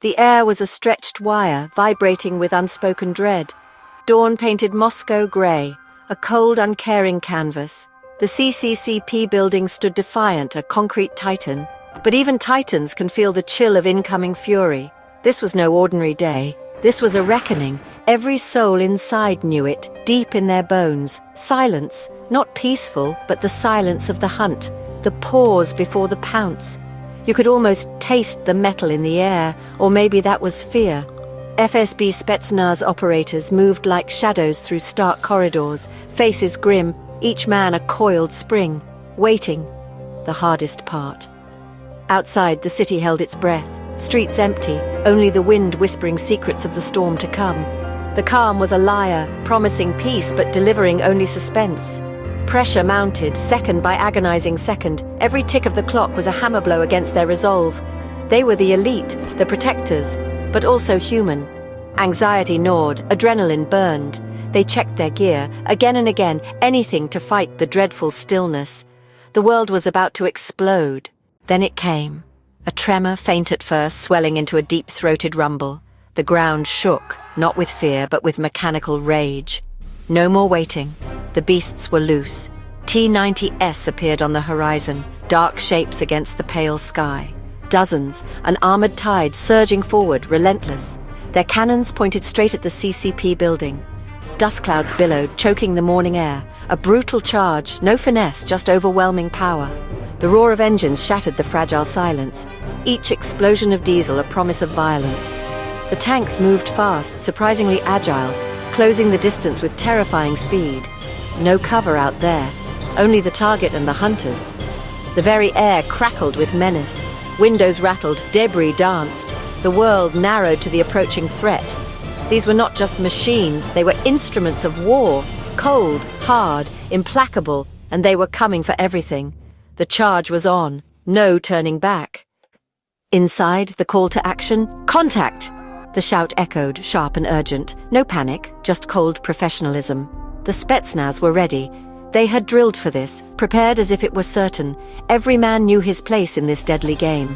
The air was a stretched wire, vibrating with unspoken dread. Dawn painted Moscow grey, a cold, uncaring canvas. The CCCP building stood defiant, a concrete titan. But even titans can feel the chill of incoming fury. This was no ordinary day. This was a reckoning. Every soul inside knew it, deep in their bones. Silence, not peaceful, but the silence of the hunt. The pause before the pounce. You could almost taste the metal in the air, or maybe that was fear. FSB Spetsnaz operators moved like shadows through stark corridors, faces grim, each man a coiled spring, waiting. The hardest part. Outside, the city held its breath, streets empty, only the wind whispering secrets of the storm to come. The calm was a liar, promising peace but delivering only suspense. Pressure mounted, second by agonizing second. Every tick of the clock was a hammer blow against their resolve. They were the elite, the protectors, but also human. Anxiety gnawed, adrenaline burned. They checked their gear, again and again, anything to fight the dreadful stillness. The world was about to explode. Then it came. A tremor, faint at first, swelling into a deep-throated rumble. The ground shook, not with fear, but with mechanical rage. No more waiting. The beasts were loose. T-90S appeared on the horizon, dark shapes against the pale sky. Dozens, an armored tide surging forward, relentless. Their cannons pointed straight at the CCP building. Dust clouds billowed, choking the morning air. A brutal charge, no finesse, just overwhelming power. The roar of engines shattered the fragile silence. Each explosion of diesel a promise of violence. The tanks moved fast, surprisingly agile, closing the distance with terrifying speed. No cover out there, only the target and the hunters. The very air crackled with menace. Windows rattled, debris danced. The world narrowed to the approaching threat. These were not just machines, they were instruments of war. Cold, hard, implacable, and they were coming for everything. The charge was on, no turning back. Inside, the call to action, contact! The shout echoed, sharp and urgent. No panic, just cold professionalism. The Spetsnaz were ready. They had drilled for this, prepared as if it were certain. Every man knew his place in this deadly game.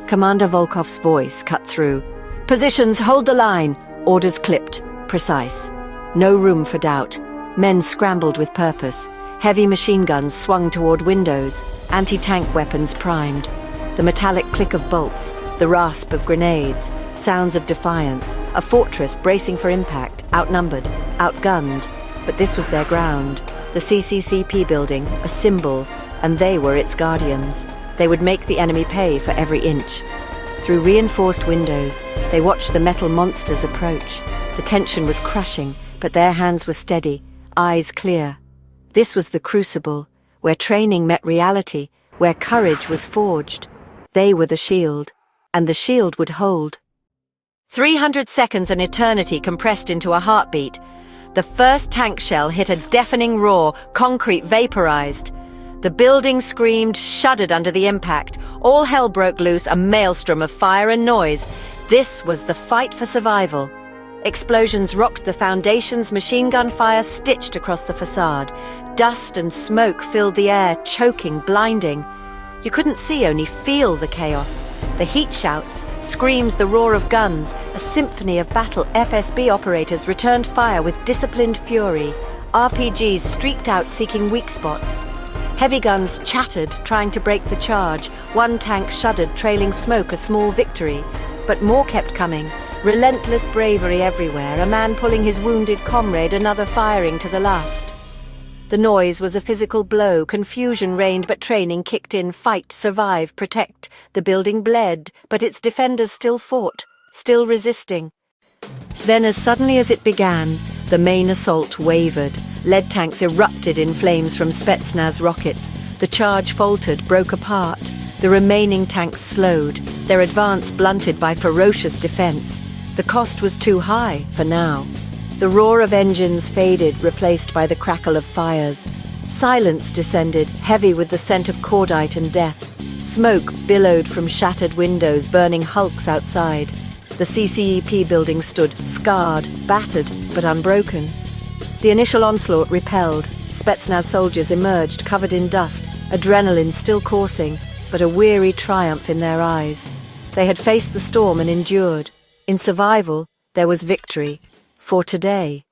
Commander Volkov's voice cut through. Positions, hold the line! Orders clipped, precise. No room for doubt. Men scrambled with purpose. Heavy machine guns swung toward windows, anti-tank weapons primed. The metallic click of bolts, the rasp of grenades, sounds of defiance, a fortress bracing for impact, outnumbered, outgunned. But this was their ground, the CCCP building, a symbol, and they were its guardians. They would make the enemy pay for every inch. Through reinforced windows, they watched the metal monsters approach. The tension was crushing, but their hands were steady, eyes clear. This was the crucible, where training met reality, where courage was forged. They were the shield, and the shield would hold. 300 seconds, an eternity compressed into a heartbeat. The first tank shell hit a deafening roar, concrete vaporized. The building screamed, shuddered under the impact. All hell broke loose, a maelstrom of fire and noise. This was the fight for survival. Explosions rocked the foundations, machine gun fire stitched across the facade. Dust and smoke filled the air, choking, blinding. You couldn't see, only feel the chaos. The heat shouts, screams, the roar of guns, a symphony of battle. FSB operators returned fire with disciplined fury. RPGs streaked out seeking weak spots. Heavy guns chattered, trying to break the charge. One tank shuddered, trailing smoke, a small victory. But more kept coming. Relentless bravery everywhere, a man pulling his wounded comrade, another firing to the last. The noise was a physical blow, confusion reigned, but training kicked in. Fight, survive, protect. The building bled, but its defenders still fought, still resisting. Then, as suddenly as it began, the main assault wavered. Lead tanks erupted in flames from Spetsnaz rockets. The charge faltered, broke apart. The remaining tanks slowed, their advance blunted by ferocious defense. The cost was too high for now. The roar of engines faded, replaced by the crackle of fires. Silence descended, heavy with the scent of cordite and death. Smoke billowed from shattered windows, burning hulks outside. The CCEP building stood, scarred, battered, but unbroken. The initial onslaught repelled. Spetsnaz soldiers emerged, covered in dust, adrenaline still coursing, but a weary triumph in their eyes. They had faced the storm and endured. In survival, there was victory. For today,